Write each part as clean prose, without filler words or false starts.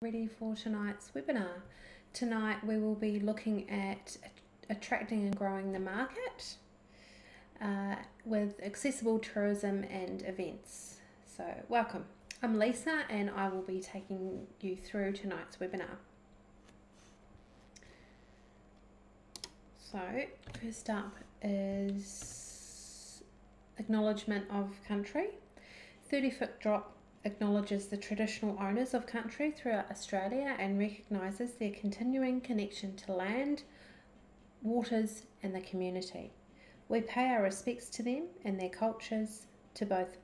Ready for tonight's webinar. Tonight we will be looking at attracting and growing the market with accessible tourism and events. So welcome. I'm Lisa and I will be taking you through tonight's webinar. So first up is acknowledgement of country. 30-foot drop acknowledges the traditional owners of country throughout Australia and recognises their continuing connection to land, waters and the community. We pay our respects to them and their cultures both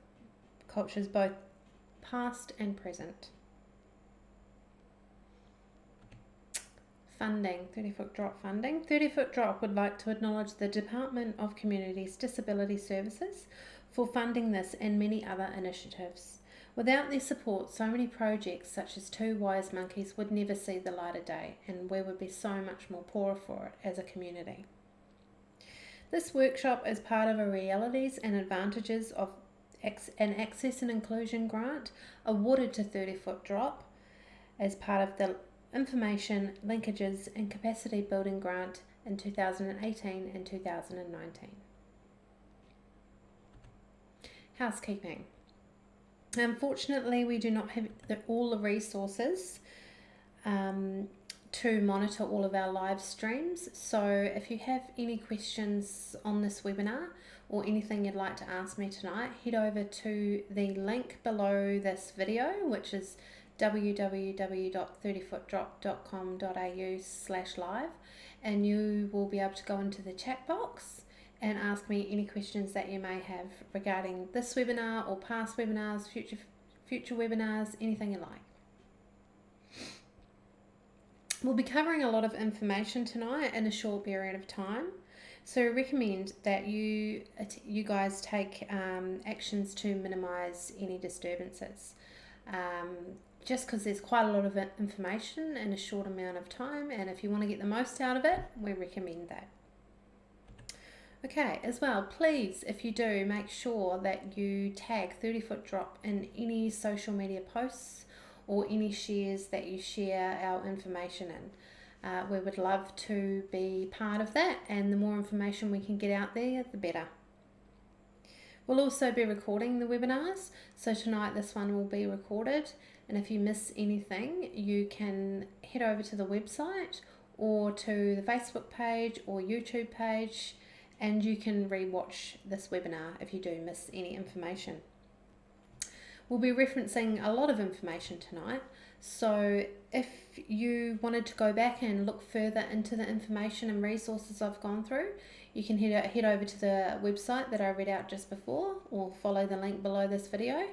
past and present. Funding, 30-foot drop funding. 30-foot drop would like to acknowledge the Department of Communities Disability Services for funding this and many other initiatives. Without their support, so many projects such as Two Wise Monkeys would never see the light of day, and we would be so much more poorer for it as a community. This workshop is part of a Realities and Advantages of an Access and Inclusion grant awarded to 30-foot drop as part of the Information, Linkages and Capacity Building grant in 2018 and 2019. Housekeeping. Unfortunately, we do not have all the resources to monitor all of our live streams. So if you have any questions on this webinar or anything you'd like to ask me tonight, head over to the link below this video, which is www.30footdrop.com.au/live, and you will be able to go into the chat box and ask me any questions that you may have regarding this webinar or past webinars, future webinars, anything you like. We'll be covering a lot of information tonight in a short period of time, so I recommend that you guys take actions to minimise any disturbances. Just because there's quite a lot of information in a short amount of time, and if you want to get the most out of it, we recommend that. Okay, as well, please, if you do, make sure that you tag 30-foot drop in any social media posts or any shares that you share our information in. We would love to be part of that, and the more information we can get out there, the better. We'll also be recording the webinars, so tonight this one will be recorded, and if you miss anything, you can head over to the website or to the Facebook page or YouTube page, and you can re-watch this webinar if you do miss any information. We'll be referencing a lot of information tonight, so if you wanted to go back and look further into the information and resources I've gone through, you can head over to the website that I read out just before, or follow the link below this video,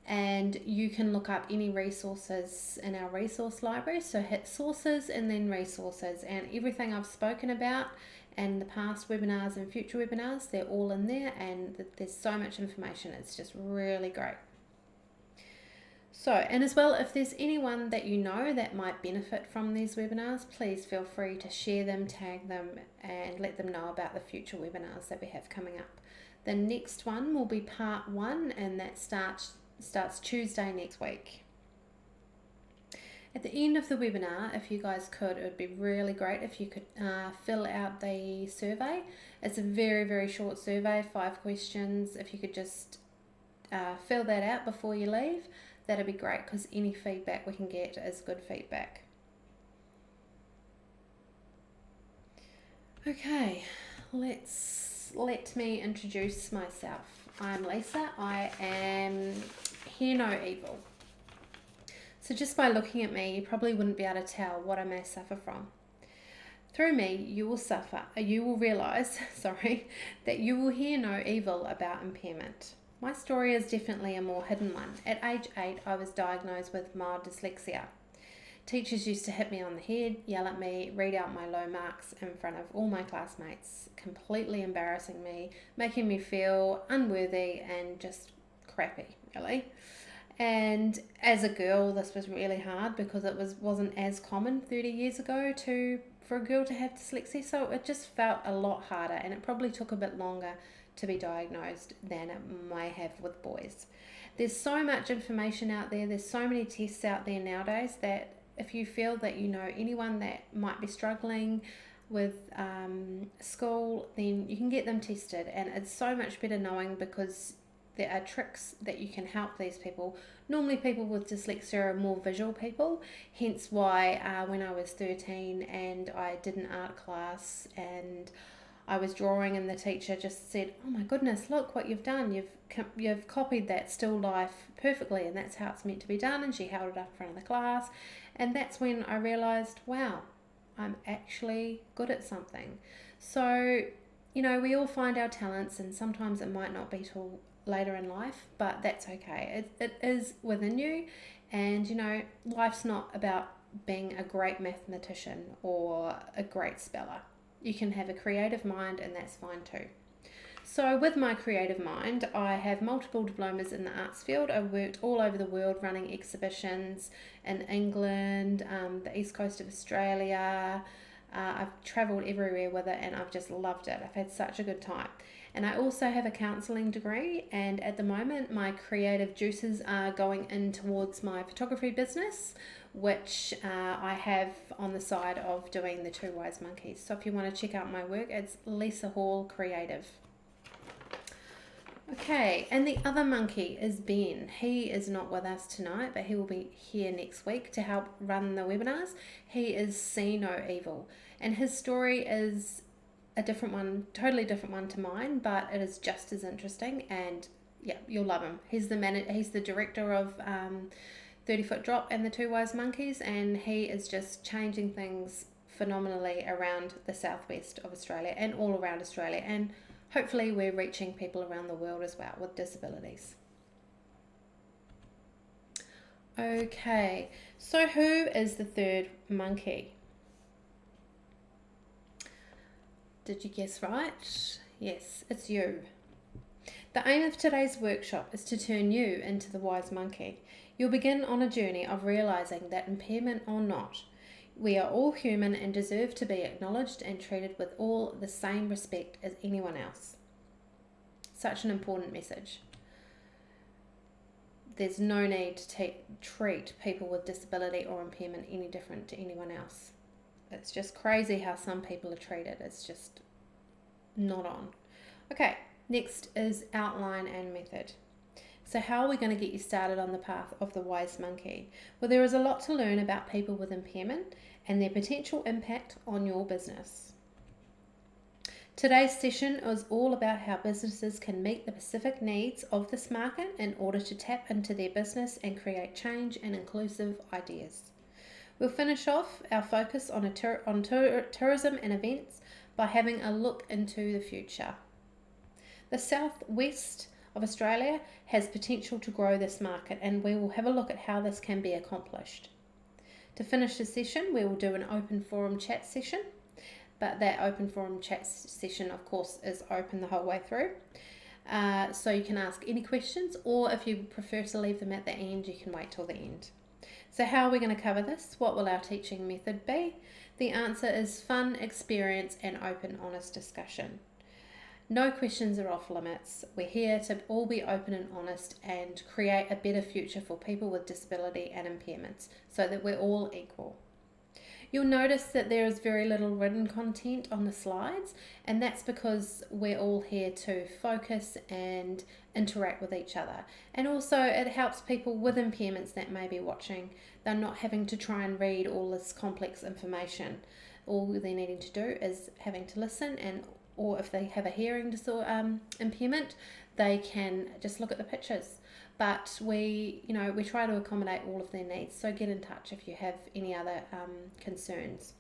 and you can look up any resources in our resource library. So hit sources and then resources, and everything I've spoken about and the past webinars and future webinars, they're all in there, and there's so much information. It's just really great. So, and as well, if there's anyone that you know that might benefit from these webinars, please feel free to share them, tag them, and let them know about the future webinars that we have coming up. The next one will be part 1, and that starts Tuesday next week. At the end of the webinar, if you guys could, it would be really great if you could fill out the survey. It's a very, very short survey, 5 questions. If you could just fill that out before you leave, that'd be great, because any feedback we can get is good feedback. Okay, let me introduce myself. I'm Lisa. I am Hear No Evil. So just by looking at me, you probably wouldn't be able to tell what I may suffer from. Through me, you will realise, that you will hear no evil about impairment. My story is definitely a more hidden one. At age 8, I was diagnosed with mild dyslexia. Teachers used to hit me on the head, yell at me, read out my low marks in front of all my classmates, completely embarrassing me, making me feel unworthy and just crappy, really. And as a girl, this was really hard because it wasn't as common 30 years ago for a girl to have dyslexia, so it just felt a lot harder, and it probably took a bit longer to be diagnosed than it may have with boys. There's so much information out there, there's so many tests out there nowadays that if you feel that you know anyone that might be struggling with school, then you can get them tested, and it's so much better knowing, because there are tricks that you can help these people. Normally people with dyslexia are more visual people, hence why when I was 13 and I did an art class and I was drawing and the teacher just said, "Oh my goodness, look what you've done. You've copied that still life perfectly, and that's how it's meant to be done." And she held it up in front of the class, and that's when I realized, wow, I'm actually good at something. So, you know, we all find our talents, and sometimes it might not be till later in life, but that's okay. It is within you, and you know, life's not about being a great mathematician or a great speller. You can have a creative mind, and that's fine too. So with my creative mind, I have multiple diplomas in the arts field. I've worked all over the world running exhibitions in England, the east coast of Australia. I've travelled everywhere with it, and I've just loved it. I've had such a good time. And I also have a counselling degree, and at the moment my creative juices are going in towards my photography business, which I have on the side of doing the Two Wise Monkeys. So if you want to check out my work, it's Lisa Hall Creative. Okay, and the other monkey is Ben. He is not with us tonight, but he will be here next week to help run the webinars. He is See No Evil, and his story is a different one, totally different one to mine, but it is just as interesting, and yeah, you'll love him. He's the director of 30 Foot Drop and the Two Wise Monkeys, and he is just changing things phenomenally around the southwest of Australia and all around Australia, and hopefully we're reaching people around the world as well with disabilities. Okay, so who is the third monkey? Did you guess right? Yes, it's you. The aim of today's workshop is to turn you into the wise monkey. You'll begin on a journey of realizing that impairment or not, we are all human and deserve to be acknowledged and treated with all the same respect as anyone else. Such an important message. There's no need to treat people with disability or impairment any different to anyone else. It's just crazy how some people are treated. It's just not on. Okay, next is outline and method. So how are we going to get you started on the path of the wise monkey? Well, there is a lot to learn about people with impairment and their potential impact on your business. Today's session is all about how businesses can meet the specific needs of this market in order to tap into their business and create change and inclusive ideas. We'll finish off our focus on tourism and events by having a look into the future. The southwest of Australia has potential to grow this market, and we will have a look at how this can be accomplished. To finish the session, we will do an open forum chat session, but that open forum chat session, of course, is open the whole way through. So you can ask any questions, or if you prefer to leave them at the end, you can wait till the end. So how are we going to cover this? What will our teaching method be? The answer is fun, experience, and open, honest discussion. No questions are off limits. We're here to all be open and honest and create a better future for people with disability and impairments so that we're all equal. You'll notice that there is very little written content on the slides, and that's because we're all here to focus and interact with each other. And also it helps people with impairments that may be watching. They're not having to try and read all this complex information. All they're needing to do is having to listen, and or if they have a hearing disorder, impairment, they can just look at the pictures. But we try to accommodate all of their needs. So get in touch if you have any other concerns.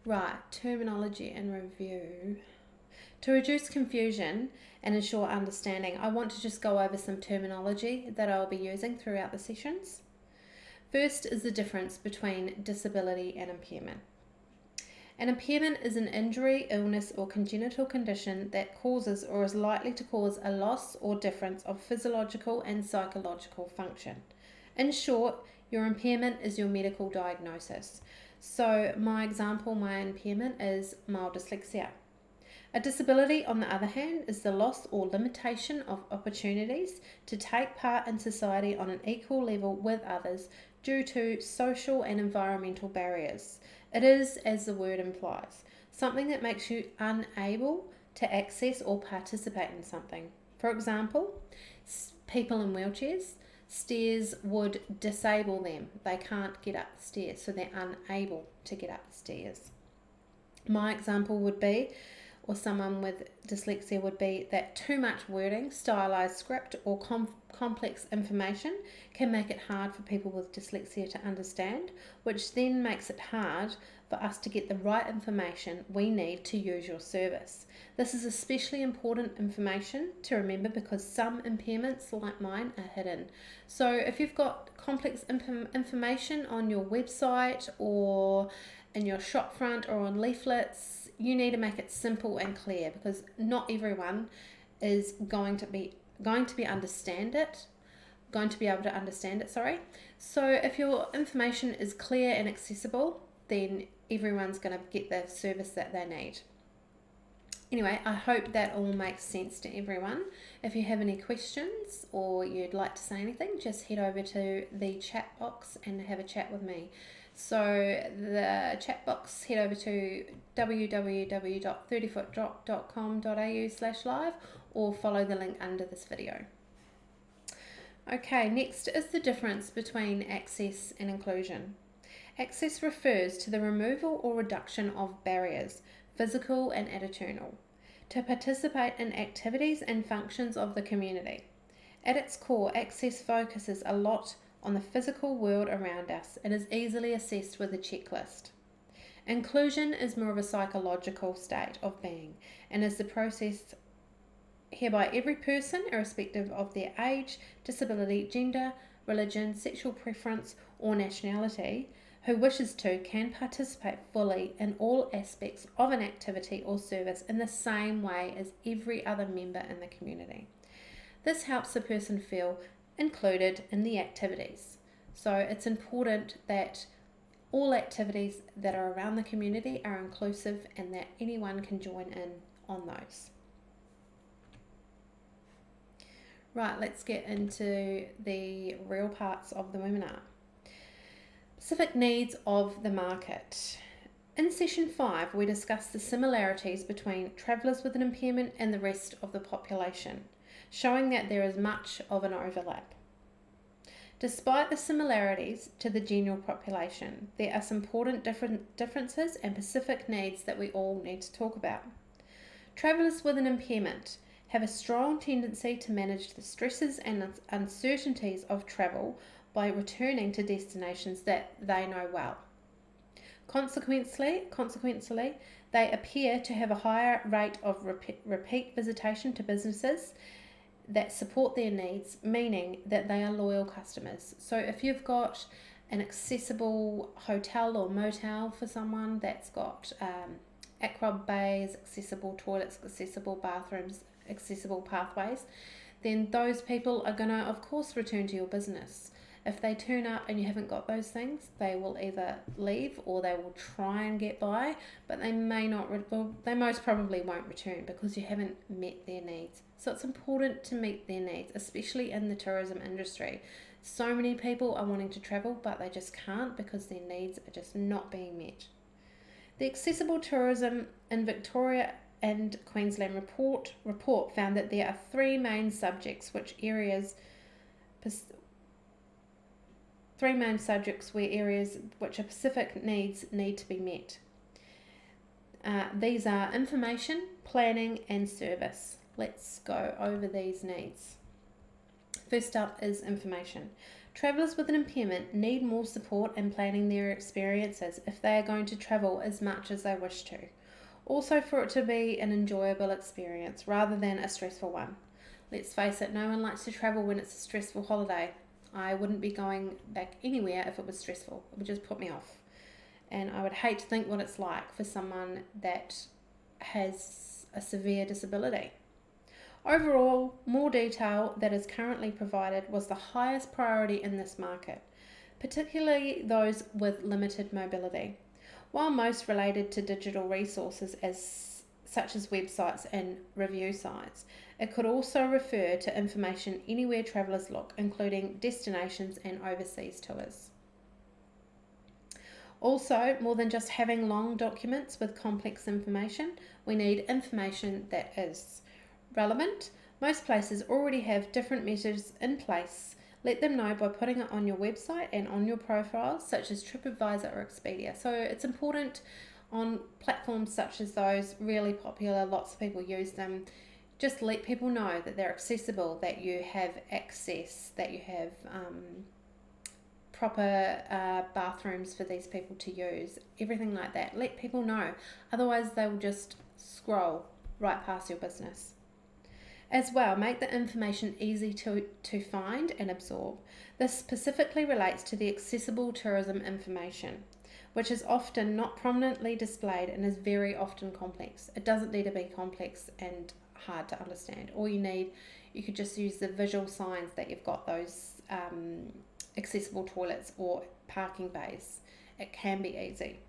Right, terminology and review. To reduce confusion and ensure understanding, I want to just go over some terminology that I'll be using throughout the sessions. First is the difference between disability and impairment. An impairment is an injury, illness, or congenital condition that causes or is likely to cause a loss or difference of physiological and psychological function. In short, your impairment is your medical diagnosis. So my example, my impairment is mild dyslexia. A disability, on the other hand, is the loss or limitation of opportunities to take part in society on an equal level with others due to social and environmental barriers. It is, as the word implies, something that makes you unable to access or participate in something. For example, people in wheelchairs, stairs would disable them. They can't get up the stairs, so they're unable to get up the stairs. My example would be, or someone with dyslexia would be, that too much wording, stylized script, or complex information can make it hard for people with dyslexia to understand, which then makes it hard for us to get the right information we need to use your service. This is especially important information to remember because some impairments, like mine, are hidden. So if you've got complex information on your website or in your shop front or on leaflets, you need to make it simple and clear because not everyone is going to be able to understand it. So if your information is clear and accessible, then everyone's going to get the service that they need. Anyway, I hope that all makes sense to everyone. If you have any questions or you'd like to say anything, just head over to the chat box and have a chat with me. So the chat box, head over to www.30footdrop.com.au/live or follow the link under this video. Okay, next is the difference between access and inclusion. Access refers to the removal or reduction of barriers, physical and attitudinal, to participate in activities and functions of the community. At its core, access focuses a lot on the physical world around us and is easily assessed with a checklist. Inclusion is more of a psychological state of being and is the process hereby every person, irrespective of their age, disability, gender, religion, sexual preference, or nationality, who wishes to can participate fully in all aspects of an activity or service in the same way as every other member in the community. This helps the person feel included in the activities. So it's important that all activities that are around the community are inclusive and that anyone can join in on those. Right, let's get into the real parts of the webinar. Specific needs of the market. In session 5, we discussed the similarities between travellers with an impairment and the rest of the population, showing that there is much of an overlap. Despite the similarities to the general population, there are some important differences and specific needs that we all need to talk about. Travellers with an impairment have a strong tendency to manage the stresses and uncertainties of travel by returning to destinations that they know well. Consequently, they appear to have a higher rate of repeat visitation to businesses that support their needs, meaning that they are loyal customers. So if you've got an accessible hotel or motel for someone that's got aqua bays, accessible toilets, accessible bathrooms, accessible pathways, then those people are going to, of course, return to your business. If they turn up and you haven't got those things, they will either leave or they will try and get by, but they they most probably won't return because you haven't met their needs. So it's important to meet their needs, especially in the tourism industry. So many people are wanting to travel, but they just can't because their needs are just not being met. The Accessible Tourism in Victoria and Queensland report found that there are three main subjects where areas which are specific needs need to be met. These are information, planning, and service. Let's go over these needs. First up is information. Travellers with an impairment need more support in planning their experiences if they are going to travel as much as they wish to. Also for it to be an enjoyable experience rather than a stressful one. Let's face it, no one likes to travel when it's a stressful holiday. I wouldn't be going back anywhere if it was stressful. It would just put me off. And I would hate to think what it's like for someone that has a severe disability. Overall, more detail that is currently provided was the highest priority in this market, particularly those with limited mobility. While most related to digital resources such as websites and review sites. It could also refer to information anywhere travellers look, including destinations and overseas tours. Also, more than just having long documents with complex information, we need information that is relevant. Most places already have different measures in place. Let them know by putting it on your website and on your profiles, such as TripAdvisor or Expedia. So it's important on platforms such as those, really popular, lots of people use them. Just let people know that they're accessible, that you have access, that you have proper bathrooms for these people to use, everything like that. Let people know, otherwise they will just scroll right past your business. As well, make the information easy to find and absorb. This specifically relates to the accessible tourism information, which is often not prominently displayed and is very often complex. It doesn't need to be complex and hard to understand. All you could just use the visual signs that you've got those accessible toilets or parking bays. It can be easy.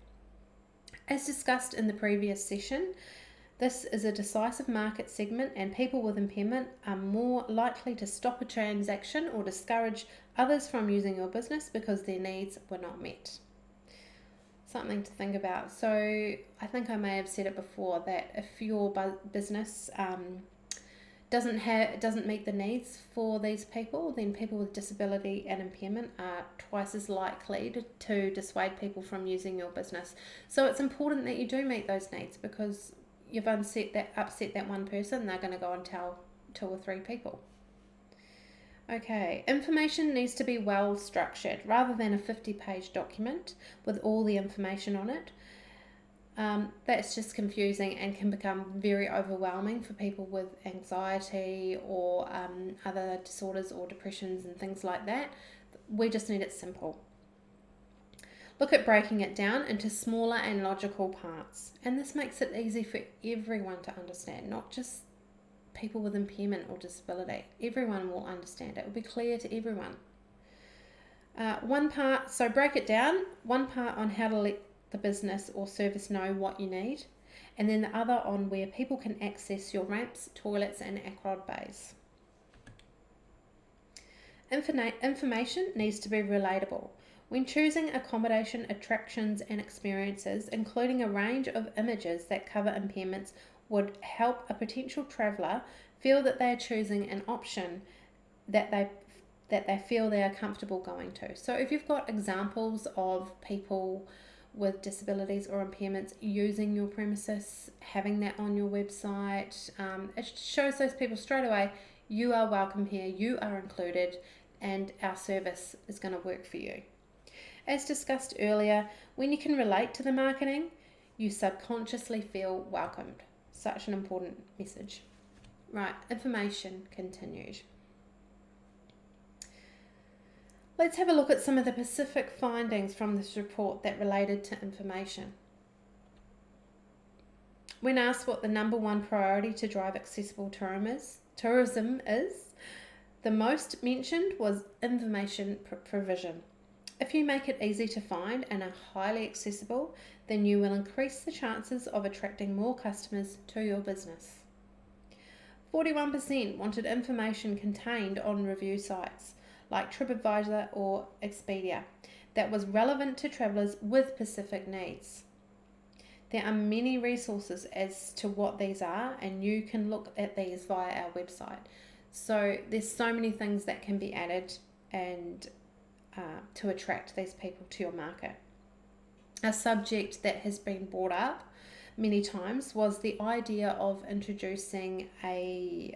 As discussed in the previous session, this is a decisive market segment, and people with impairment are more likely to stop a transaction or discourage others from using your business because their needs were not met. Something to think about. So I think I may have said it before that if your business doesn't meet the needs for these people, then people with disability and impairment are twice as likely to dissuade people from using your business. So it's important that you do meet those needs, because you've upset that one person, they're going to go and tell 2 or 3 people. Okay, information needs to be well structured rather than a 50-page document with all the information on it. That's just confusing and can become very overwhelming for people with anxiety or other disorders or depressions and things like that. We just need it simple. Look at breaking it down into smaller and logical parts, and this makes it easy for everyone to understand, not just people with impairment or disability. Everyone will understand it. It will be clear to everyone. Break it down, one part on how to let the business or service know what you need, and then the other on where people can access your ramps, toilets and aquad bays. Information needs to be relatable. When choosing accommodation, attractions and experiences, including a range of images that cover impairments would help a potential traveller feel that they are choosing an option that they feel they are comfortable going to. So if you've got examples of people with disabilities or impairments using your premises, having that on your website, it shows those people straight away, you are welcome here, you are included, and our service is going to work for you. As discussed earlier, when you can relate to the marketing, you subconsciously feel welcomed. Such an important message. Right, information continued. Let's have a look at some of the specific findings from this report that related to information. When asked what the number one priority to drive accessible tourism is, the most mentioned was information provision. If you make it easy to find and are highly accessible, then you will increase the chances of attracting more customers to your business. 41% wanted information contained on review sites like TripAdvisor or Expedia that was relevant to travellers with specific needs. There are many resources as to what these are, and you can look at these via our website. So there's so many things that can be added and to attract these people to your market. A subject that has been brought up many times was the idea of introducing a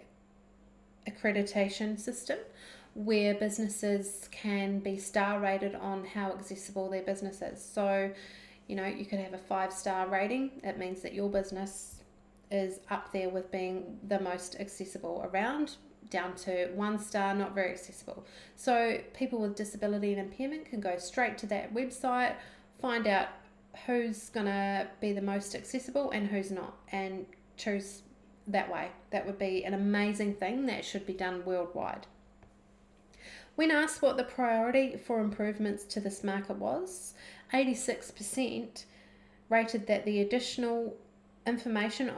accreditation system where businesses can be star rated on how accessible their business is. So, you could have a 5-star rating. It means that your business is up there with being the most accessible around, down to 1 star, not very accessible. So people with disability and impairment can go straight to that website, find out who's going to be the most accessible and who's not, and choose that way. That would be an amazing thing that should be done worldwide. When asked what the priority for improvements to this market was, 86% rated that the additional information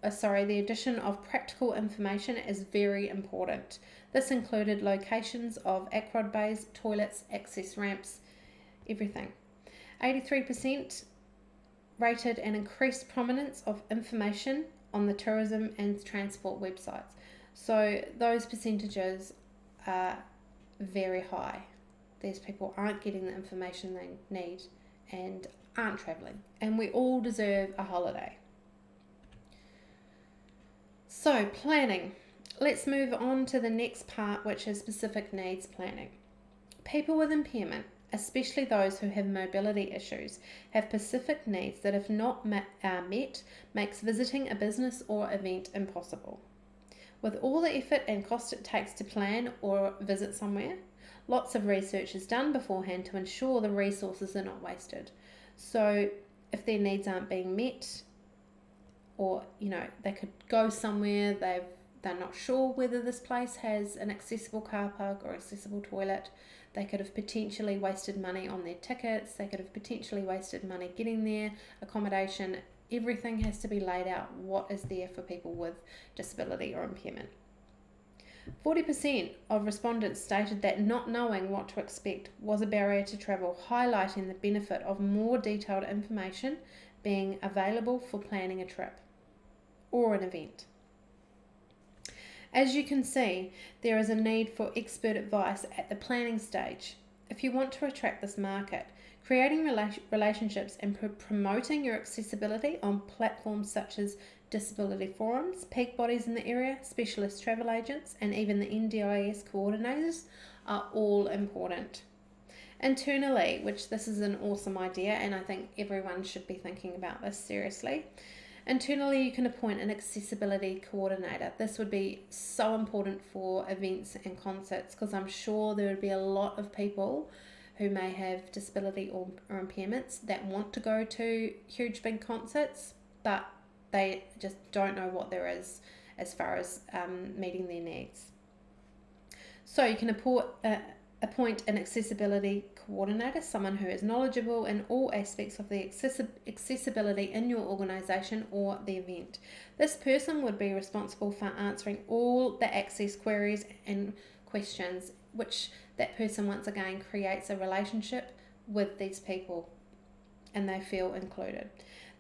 the addition of practical information is very important. This included locations of aquad bays, toilets, access ramps, everything. 83% rated an increased prominence of information on the tourism and transport websites. So those percentages are very high. These people aren't getting the information they need and aren't travelling. And we all deserve a holiday. So planning. Let's move on to the next part, which is specific needs planning. People with impairment, especially those who have mobility issues, have specific needs that, if not met, makes visiting a business or event impossible. With all the effort and cost it takes to plan or visit somewhere, lots of research is done beforehand to ensure the resources are not wasted. So if their needs aren't being met, or they could go somewhere, they're not sure whether this place has an accessible car park or accessible toilet, they could have potentially wasted money on their tickets, they could have potentially wasted money getting there, accommodation. Everything has to be laid out what is there for people with disability or impairment. 40% of respondents stated that not knowing what to expect was a barrier to travel, highlighting the benefit of more detailed information being available for planning a trip or an event. As you can see, there is a need for expert advice at the planning stage. If you want to attract this market, creating relationships and promoting your accessibility on platforms such as disability forums, peak bodies in the area, specialist travel agents, and even the NDIS coordinators are all important. Internally, which this is an awesome idea, and I think everyone should be thinking about this seriously. Internally, you can appoint an accessibility coordinator. This would be so important for events and concerts, because I'm sure there would be a lot of people who may have disability or impairments that want to go to huge big concerts, but they just don't know what there is as far as meeting their needs. So you can appoint an accessibility coordinator, someone who is knowledgeable in all aspects of the accessibility in your organisation or the event. This person would be responsible for answering all the access queries and questions, which that person once again creates a relationship with these people and they feel included.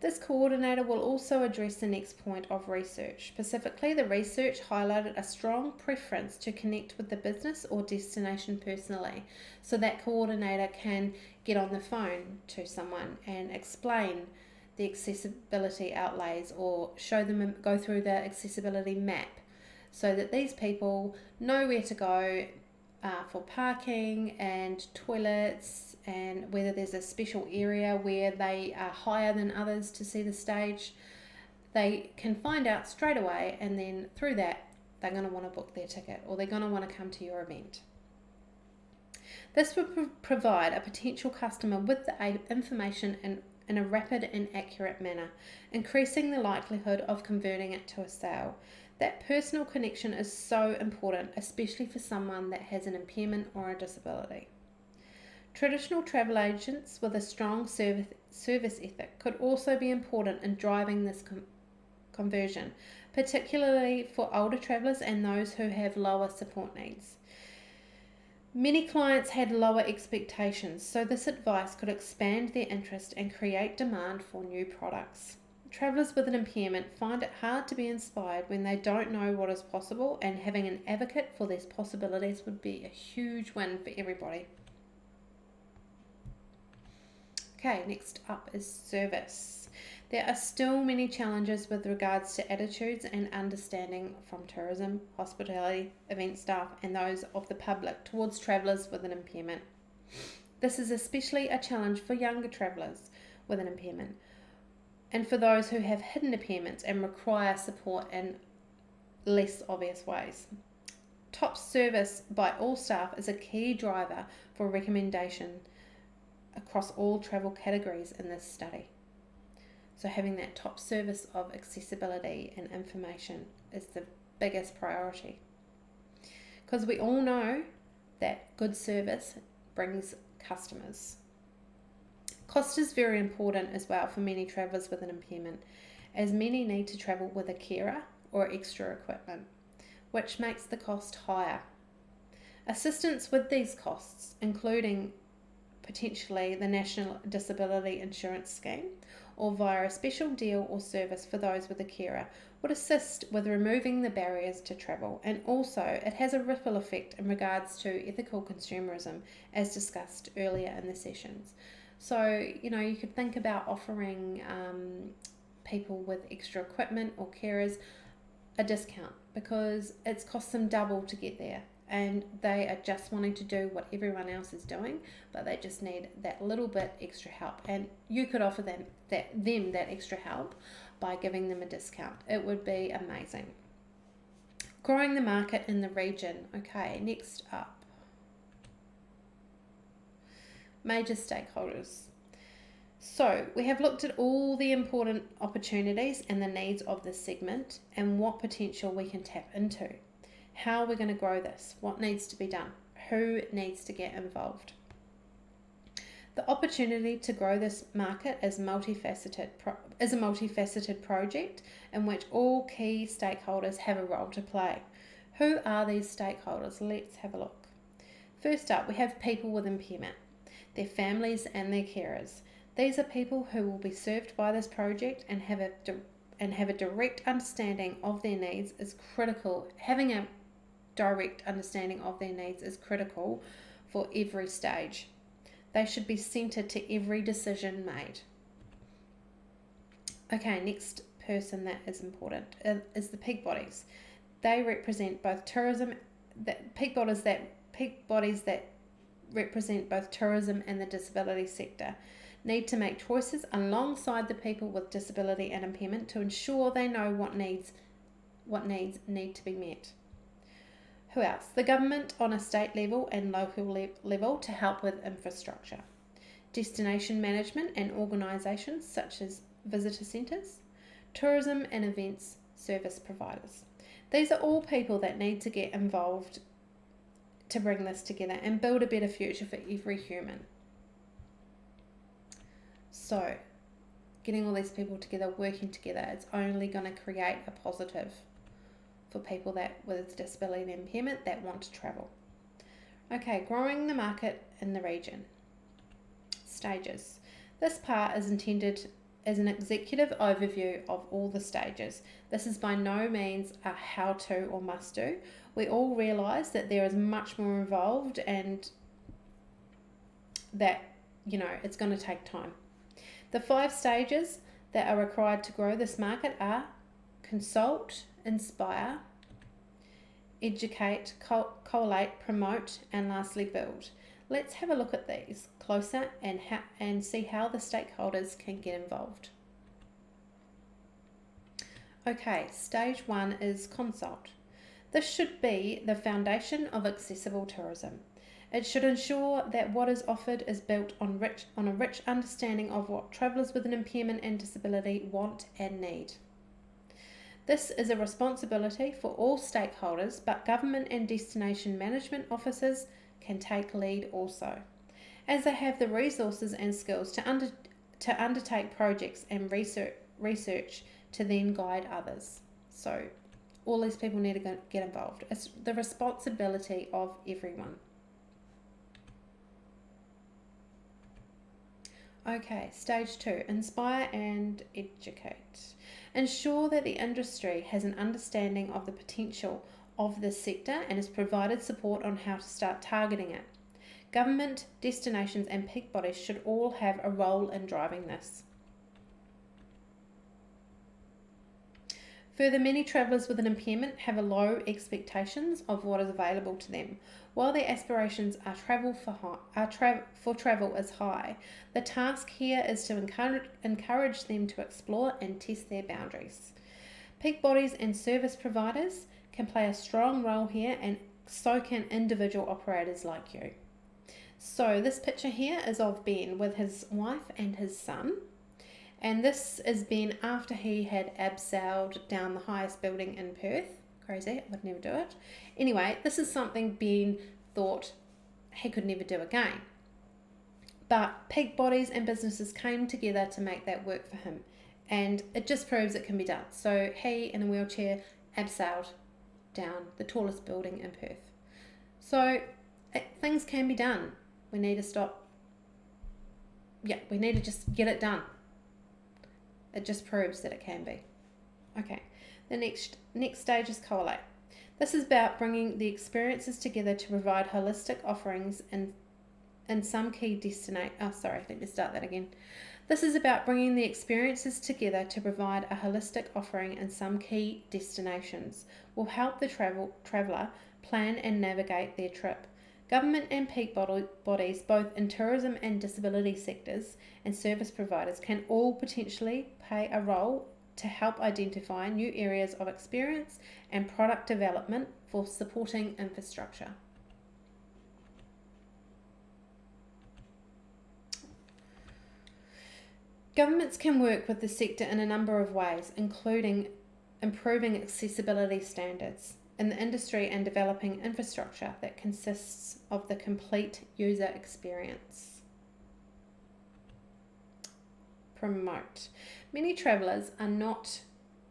This coordinator will also address the next point of research. Specifically, the research highlighted a strong preference to connect with the business or destination personally. So that coordinator can get on the phone to someone and explain the accessibility outlays or show them, go through the accessibility map so that these people know where to go for parking and toilets, and whether there's a special area where they are higher than others to see the stage. They can find out straight away, and then through that they're going to want to book their ticket or they're going to want to come to your event. This would provide a potential customer with the information in a rapid and accurate manner, increasing the likelihood of converting it to a sale. That personal connection is so important, especially for someone that has an impairment or a disability. Traditional travel agents with a strong service ethic could also be important in driving this conversion, particularly for older travellers and those who have lower support needs. Many clients had lower expectations, so this advice could expand their interest and create demand for new products. Travellers with an impairment find it hard to be inspired when they don't know what is possible, and having an advocate for these possibilities would be a huge win for everybody. Okay, next up is service. There are still many challenges with regards to attitudes and understanding from tourism, hospitality, event staff, and those of the public towards travellers with an impairment. This is especially a challenge for younger travellers with an impairment, and for those who have hidden impairments and require support in less obvious ways. Top service by all staff is a key driver for recommendation across all travel categories in this study. So having that top service of accessibility and information is the biggest priority, because we all know that good service brings customers. Cost is very important as well for many travellers with an impairment, as many need to travel with a carer or extra equipment, which makes the cost higher. Assistance with these costs, including potentially the National Disability Insurance Scheme or via a special deal or service for those with a carer, would assist with removing the barriers to travel, and also it has a ripple effect in regards to ethical consumerism as discussed earlier in the sessions. So, you could think about offering people with extra equipment or carers a discount because it's cost them double to get there, and they are just wanting to do what everyone else is doing, but they just need that little bit extra help, and you could offer them that extra help by giving them a discount. It would be amazing. Growing the market in the region. Okay, next up, major stakeholders. So we have looked at all the important opportunities and the needs of this segment and what potential we can tap into. How we're going to grow this, what needs to be done, who needs to get involved. The opportunity to grow this market is a multifaceted project in which all key stakeholders have a role to play. Who are these stakeholders? Let's have a look. First up, we have people with impairment, their families and their carers. These are people who will be served by this project and have a direct understanding of their needs is critical. Having a direct understanding of their needs is critical for every stage. They should be centred to every decision made. Okay, next person that is important is the peak bodies. They represent both peak bodies that represent both tourism and the disability sector need to make choices alongside the people with disability and impairment to ensure they know what needs need to be met. Who else? The government on a state level and local level to help with infrastructure. Destination management and organisations such as visitor centres. Tourism and events service providers. These are all people that need to get involved to bring this together and build a better future for every human. So, getting all these people together, working together, it's only going to create a positive for people that with disability and impairment that want to travel. Okay, growing the market in the region. Stages. This part is intended as an executive overview of all the stages. This is by no means a how-to or must-do. We all realise that there is much more involved and that, it's going to take time. The 5 stages that are required to grow this market are consult, inspire, educate, collate, promote, and lastly build. Let's have a look at these closer and see how the stakeholders can get involved. Okay, stage 1 is consult. This should be the foundation of accessible tourism. It should ensure that what is offered is built on a rich understanding of what travellers with an impairment and disability want and need. This is a responsibility for all stakeholders, but government and destination management officers can take lead also, as they have the resources and skills to undertake projects and research to then guide others. So all these people need to get involved. It's the responsibility of everyone. Okay, stage 2, inspire and educate. Ensure that the industry has an understanding of the potential of this sector and has provided support on how to start targeting it. Government, destinations and peak bodies should all have a role in driving this. Further, many travellers with an impairment have a low expectations of what is available to them. While their aspirations for travel is high, the task here is to encourage them to explore and test their boundaries. Peak bodies and service providers can play a strong role here, and so can individual operators like you. So this picture here is of Ben with his wife and his son. And this is Ben after he had abseiled down the highest building in Perth. Crazy, I would never do it. Anyway, this is something Ben thought he could never do again. But peak bodies and businesses came together to make that work for him. and it just proves it can be done. So he, in a wheelchair, abseiled down the tallest building in Perth. So things can be done. We need to stop. Yeah, we need to just get it done. It just proves that it can be. Okay, the next stage is collate. This is about bringing the experiences together to provide holistic offerings and some key destination. Oh, sorry, let me start that again. This is about bringing the experiences together to provide a holistic offering and some key destinations. Will help the traveller plan and navigate their trip. Government and peak bodies, both in tourism and disability sectors, and service providers can all potentially play a role to help identify new areas of experience and product development for supporting infrastructure. Governments can work with the sector in a number of ways, including improving accessibility standards in the industry and developing infrastructure that consists of the complete user experience. Promote. Many travellers are not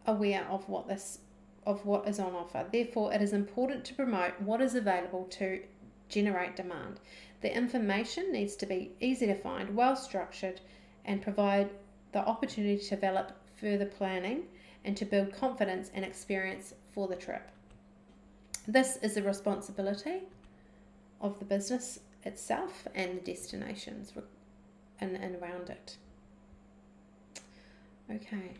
aware of what is on offer. Therefore, it is important to promote what is available to generate demand. The information needs to be easy to find, well structured, and provide the opportunity to develop further planning and to build confidence and experience for the trip. This is a responsibility of the business itself and the destinations and around it. Okay.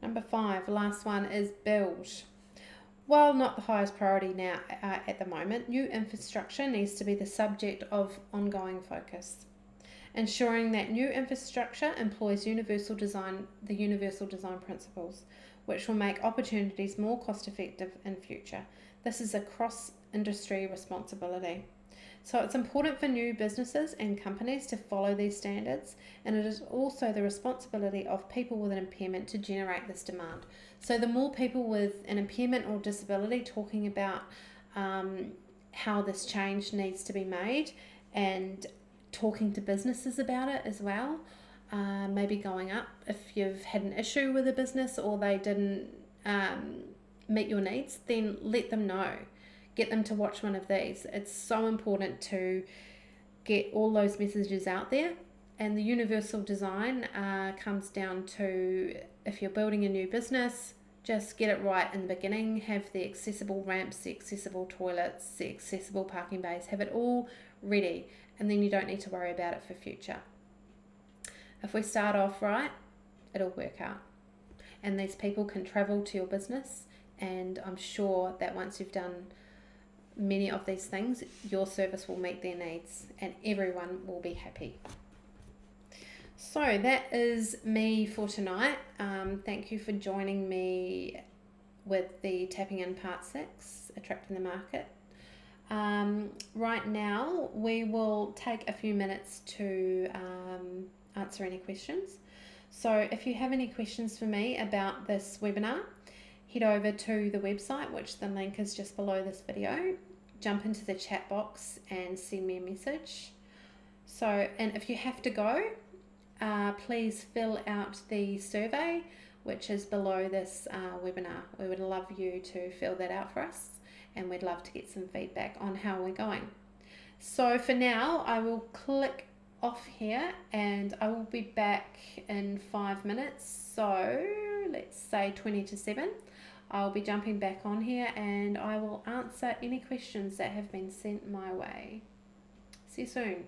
Number 5, last one, is build. While not the highest priority now at the moment, new infrastructure needs to be the subject of ongoing focus. Ensuring that new infrastructure employs the universal design principles, which will make opportunities more cost effective in future. This is a cross-industry responsibility. So it's important for new businesses and companies to follow these standards, and it is also the responsibility of people with an impairment to generate this demand. So the more people with an impairment or disability talking about how this change needs to be made and talking to businesses about it as well, maybe going up if you've had an issue with a business or they didn't meet your needs, then let them know. Get them to watch one of these. It's so important to get all those messages out there. And the universal design comes down to, if you're building a new business, just get it right in the beginning. Have the accessible ramps, the accessible toilets, the accessible parking bays. Have it all ready, and then you don't need to worry about it for future. If we start off right, it'll work out. And these people can travel to your business, and I'm sure that once you've done many of these things, your service will meet their needs and everyone will be happy. So that is me for tonight. Thank you for joining me with the Tapping In Part 6, Attracting the Market. Right now we will take a few minutes to answer any questions. So if you have any questions for me about this webinar, head over to the website, which the link is just below this video. Jump into the chat box and send me a message. So, and if you have to go, please fill out the survey, which is below this webinar. We would love you to fill that out for us, and we'd love to get some feedback on how we're going. So for now, I will click off here and I will be back in 5 minutes. So let's say 20 to 7. I'll be jumping back on here and I will answer any questions that have been sent my way. See you soon.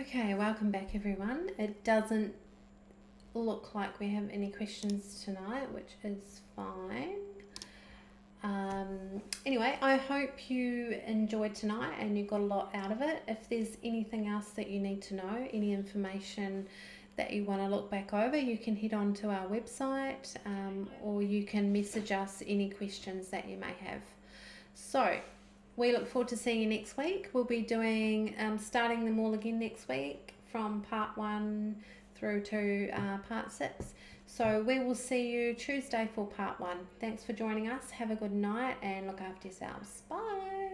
Okay, welcome back everyone. It doesn't look like we have any questions tonight, which is fine. Anyway, I hope you enjoyed tonight and you got a lot out of it. If there's anything else that you need to know, any information that you want to look back over, you can head on to our website, or you can message us any questions that you may have. So we look forward to seeing you next week. We'll be doing starting them all again next week from part 1 through to part 6. So we will see you Tuesday for part 1. Thanks for joining us. Have a good night and look after yourselves. Bye.